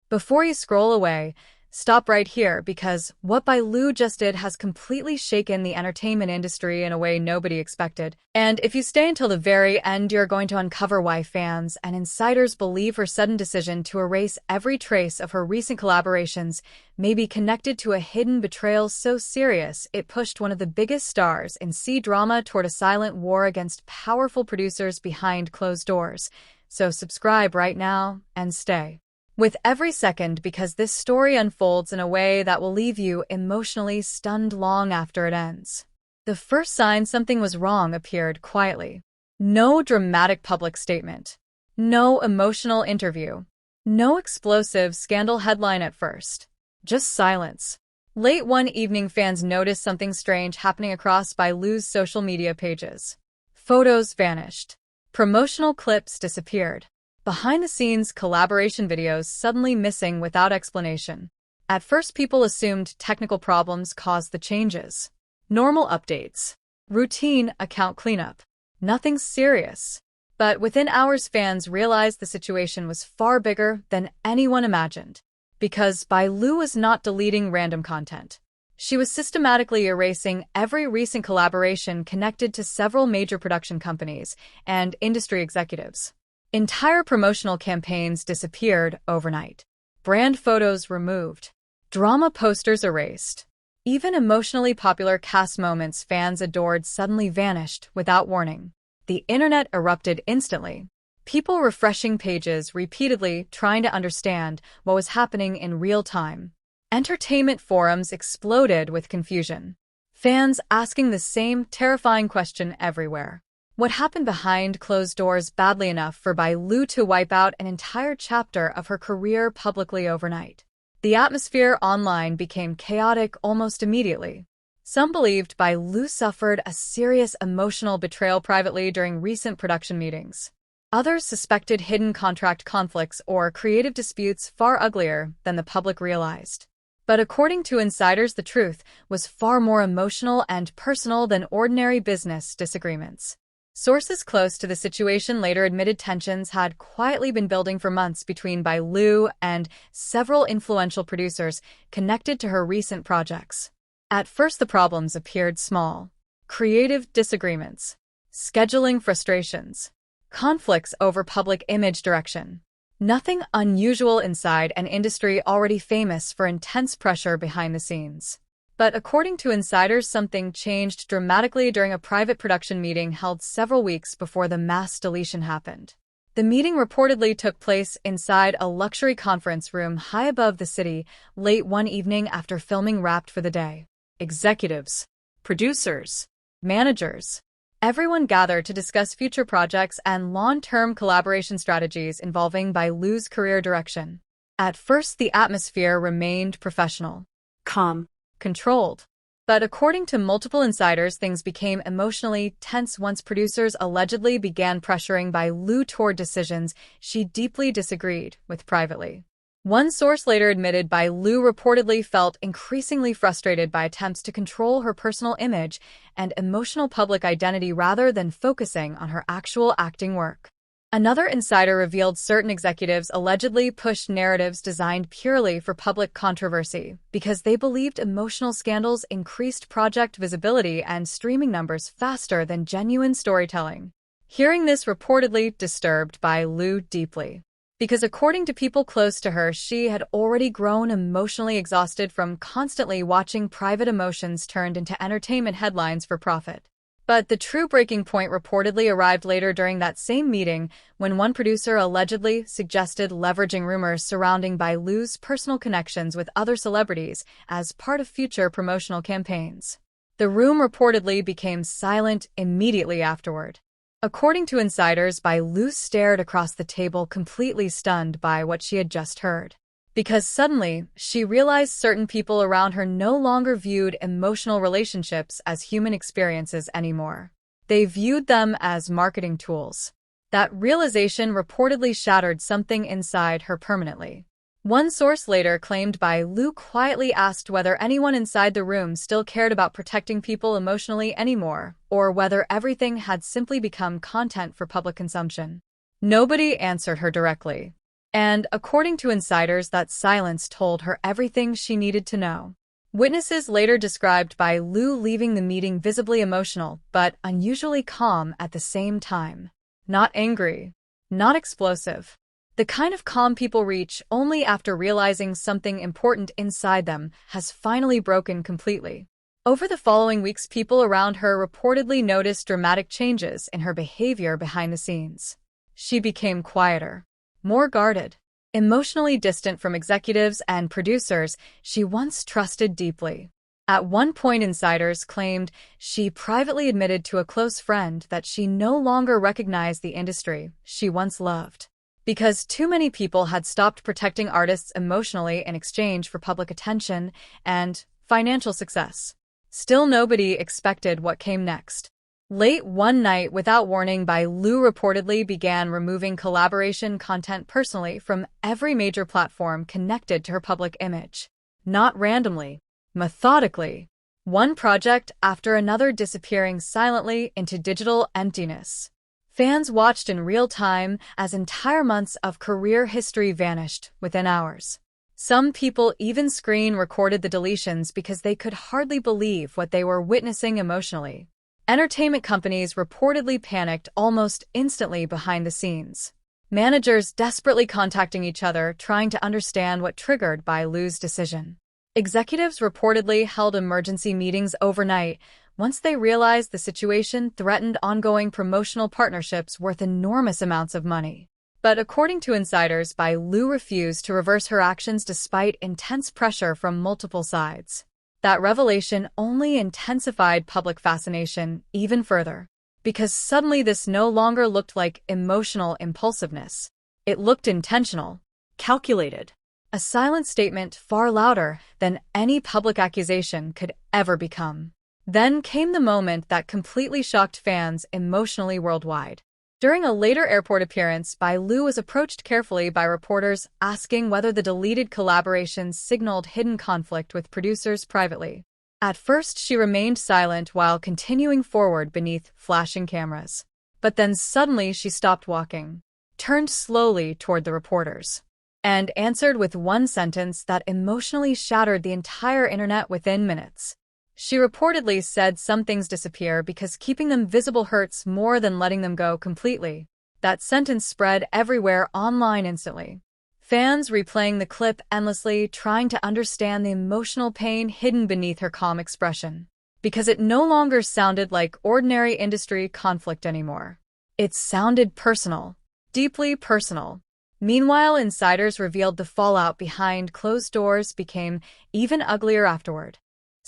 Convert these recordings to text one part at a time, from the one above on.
Before you scroll away, stop right here because what Bai Lu just did has completely shaken the entertainment industry in a way nobody expected. And if you stay until the very end, you're going to uncover why fans and insiders believe her sudden decision to erase every trace of her recent collaborations may be connected to a hidden betrayal so serious it pushed one of the biggest stars in Kdrama toward a silent war against powerful producers behind closed doors. So subscribe right now and stay with every second because this story unfolds in a way that will leave you emotionally stunned long after it ends. The first sign something was wrong appeared quietly. No dramatic public statement. No emotional interview. No explosive scandal headline at first. Just silence. Late one evening, fans noticed something strange happening across Bai Lu's social media pages. Photos vanished. Promotional clips disappeared. Behind-the-scenes collaboration videos suddenly missing without explanation. At first, people assumed technical problems caused the changes. Normal updates. Routine account cleanup. Nothing serious. But within hours, fans realized the situation was far bigger than anyone imagined. Because Bai Lu was not deleting random content. She was systematically erasing every recent collaboration connected to several major production companies and industry executives. Entire promotional campaigns disappeared overnight. Brand photos removed. Drama posters erased. Even emotionally popular cast moments fans adored suddenly vanished without warning. The internet erupted instantly. People refreshing pages repeatedly trying to understand what was happening in real time. Entertainment forums exploded with confusion. Fans asking the same terrifying question everywhere. What happened behind closed doors badly enough for Bai Lu to wipe out an entire chapter of her career publicly overnight? The atmosphere online became chaotic almost immediately. Some believed Bai Lu suffered a serious emotional betrayal privately during recent production meetings. Others suspected hidden contract conflicts or creative disputes far uglier than the public realized. But according to insiders, the truth was far more emotional and personal than ordinary business disagreements. Sources close to the situation later admitted tensions had quietly been building for months between Bai Lu and several influential producers connected to her recent projects. At first, the problems appeared small. Creative disagreements, scheduling frustrations, conflicts over public image direction. Nothing unusual inside an industry already famous for intense pressure behind the scenes. But according to insiders, something changed dramatically during a private production meeting held several weeks before the mass deletion happened. The meeting reportedly took place inside a luxury conference room high above the city late one evening after filming wrapped for the day. Executives, producers, managers, everyone gathered to discuss future projects and long-term collaboration strategies involving Bai Lu's career direction. At first, the atmosphere remained professional, calm, controlled. But according to multiple insiders, things became emotionally tense once producers allegedly began pressuring Bai Lu toward decisions she deeply disagreed with privately. One source later admitted Bai Lu reportedly felt increasingly frustrated by attempts to control her personal image and emotional public identity rather than focusing on her actual acting work. Another insider revealed certain executives allegedly pushed narratives designed purely for public controversy because they believed emotional scandals increased project visibility and streaming numbers faster than genuine storytelling. Hearing this reportedly disturbed Bai Lu deeply, because according to people close to her, she had already grown emotionally exhausted from constantly watching private emotions turned into entertainment headlines for profit. But the true breaking point reportedly arrived later during that same meeting when one producer allegedly suggested leveraging rumors surrounding Bai Lu's personal connections with other celebrities as part of future promotional campaigns. The room reportedly became silent immediately afterward. According to insiders, Bai Lu stared across the table completely stunned by what she had just heard. Because suddenly, she realized certain people around her no longer viewed emotional relationships as human experiences anymore. They viewed them as marketing tools. That realization reportedly shattered something inside her permanently. One source later claimed Bai Lu quietly asked whether anyone inside the room still cared about protecting people emotionally anymore, or whether everything had simply become content for public consumption. Nobody answered her directly. And according to insiders, that silence told her everything she needed to know. Witnesses later described Bai Lu leaving the meeting visibly emotional, but unusually calm at the same time. Not angry, not explosive. The kind of calm people reach only after realizing something important inside them has finally broken completely. Over the following weeks, people around her reportedly noticed dramatic changes in her behavior behind the scenes. She became quieter, more guarded, emotionally distant from executives and producers she once trusted deeply. At one point, insiders claimed she privately admitted to a close friend that she no longer recognized the industry she once loved, because too many people had stopped protecting artists emotionally in exchange for public attention and financial success. Still, nobody expected what came next. Late one night, without warning, Bai Lu reportedly began removing collaboration content personally from every major platform connected to her public image. Not randomly, methodically. One project after another disappearing silently into digital emptiness. Fans watched in real time as entire months of career history vanished within hours. Some people even screen-recorded the deletions because they could hardly believe what they were witnessing emotionally. Entertainment companies reportedly panicked almost instantly behind the scenes. Managers desperately contacting each other, trying to understand what triggered Bai Lu's decision. Executives reportedly held emergency meetings overnight once they realized the situation threatened ongoing promotional partnerships worth enormous amounts of money. But according to insiders, Bai Lu refused to reverse her actions despite intense pressure from multiple sides. That revelation only intensified public fascination even further, because suddenly this no longer looked like emotional impulsiveness. It looked intentional, calculated. A silent statement far louder than any public accusation could ever become. Then came the moment that completely shocked fans emotionally worldwide. During a later airport appearance, Bai Lu was approached carefully by reporters asking whether the deleted collaborations signaled hidden conflict with producers privately. At first, she remained silent while continuing forward beneath flashing cameras. But then suddenly she stopped walking, turned slowly toward the reporters, and answered with one sentence that emotionally shattered the entire internet within minutes. She reportedly said some things disappear because keeping them visible hurts more than letting them go completely. That sentence spread everywhere online instantly. Fans replaying the clip endlessly, trying to understand the emotional pain hidden beneath her calm expression. Because it no longer sounded like ordinary industry conflict anymore. It sounded personal. Deeply personal. Meanwhile, insiders revealed the fallout behind closed doors became even uglier afterward.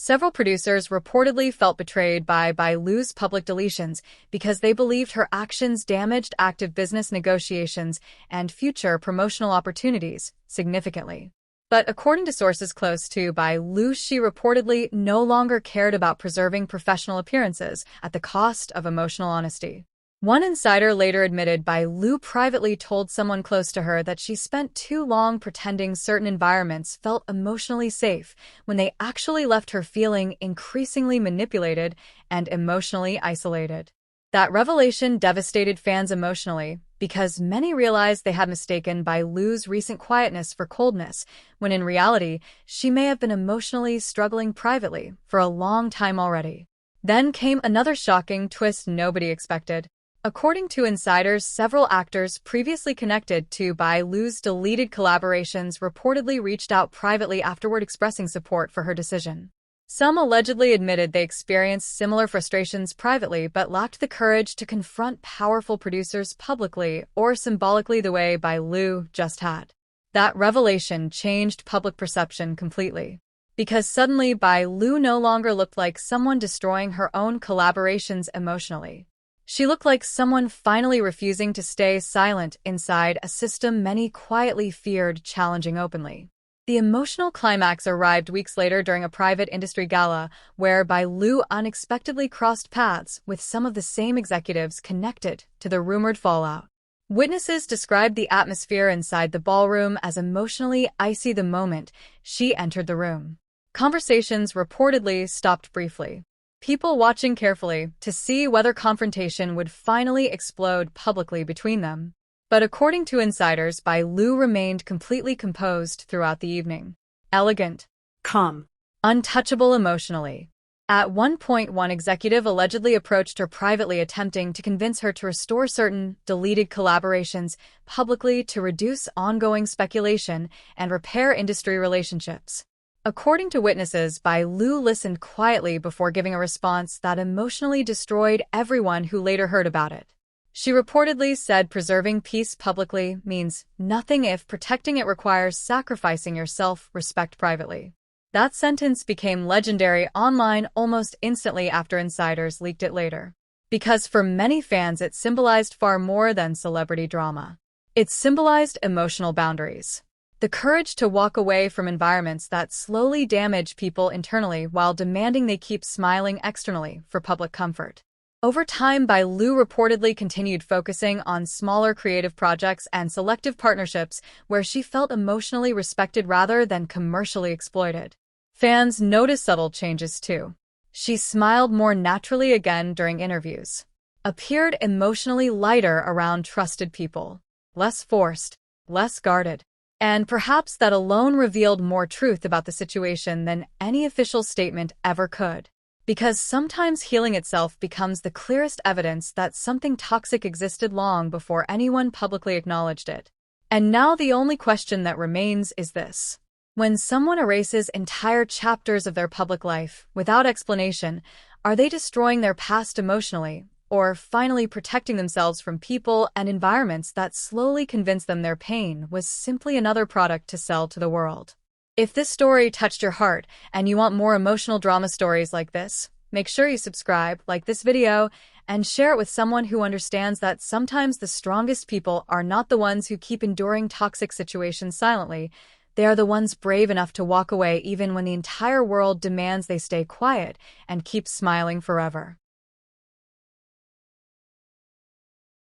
Several producers reportedly felt betrayed by Bai Lu's public deletions because they believed her actions damaged active business negotiations and future promotional opportunities significantly. But according to sources close to Bai Lu, she reportedly no longer cared about preserving professional appearances at the cost of emotional honesty. One insider later admitted Bai Lu privately told someone close to her that she spent too long pretending certain environments felt emotionally safe when they actually left her feeling increasingly manipulated and emotionally isolated. That revelation devastated fans emotionally because many realized they had mistaken Bai Lu's recent quietness for coldness, when in reality, she may have been emotionally struggling privately for a long time already. Then came another shocking twist nobody expected. According to insiders, several actors previously connected to Bai Lu's deleted collaborations reportedly reached out privately afterward, expressing support for her decision. Some allegedly admitted they experienced similar frustrations privately but lacked the courage to confront powerful producers publicly or symbolically the way Bai Lu just had. That revelation changed public perception completely. Because suddenly Bai Lu no longer looked like someone destroying her own collaborations emotionally. She looked like someone finally refusing to stay silent inside a system many quietly feared challenging openly. The emotional climax arrived weeks later during a private industry gala where Bai Lu unexpectedly crossed paths with some of the same executives connected to the rumored fallout. Witnesses described the atmosphere inside the ballroom as emotionally icy the moment she entered the room. Conversations reportedly stopped briefly. People watching carefully to see whether confrontation would finally explode publicly between them. But according to insiders, Bai Lu remained completely composed throughout the evening. Elegant, Calm. untouchable emotionally. At one point, one executive allegedly approached her privately, attempting to convince her to restore certain deleted collaborations publicly to reduce ongoing speculation and repair industry relationships. According to witnesses, Bai Lu listened quietly before giving a response that emotionally destroyed everyone who later heard about it. She reportedly said preserving peace publicly means nothing if protecting it requires sacrificing your self-respect privately. That sentence became legendary online almost instantly after insiders leaked it later. Because for many fans it symbolized far more than celebrity drama. It symbolized emotional boundaries. The courage to walk away from environments that slowly damage people internally while demanding they keep smiling externally for public comfort. Over time, Bai Lu reportedly continued focusing on smaller creative projects and selective partnerships where she felt emotionally respected rather than commercially exploited. Fans noticed subtle changes too. She smiled more naturally again during interviews, appeared emotionally lighter around trusted people, less forced, less guarded. And perhaps that alone revealed more truth about the situation than any official statement ever could. Because sometimes healing itself becomes the clearest evidence that something toxic existed long before anyone publicly acknowledged it. And now the only question that remains is this. When someone erases entire chapters of their public life without explanation, are they destroying their past emotionally, or finally protecting themselves from people and environments that slowly convince them their pain was simply another product to sell to the world? If this story touched your heart and you want more emotional drama stories like this, make sure you subscribe, like this video, and share it with someone who understands that sometimes the strongest people are not the ones who keep enduring toxic situations silently. They are the ones brave enough to walk away even when the entire world demands they stay quiet and keep smiling forever.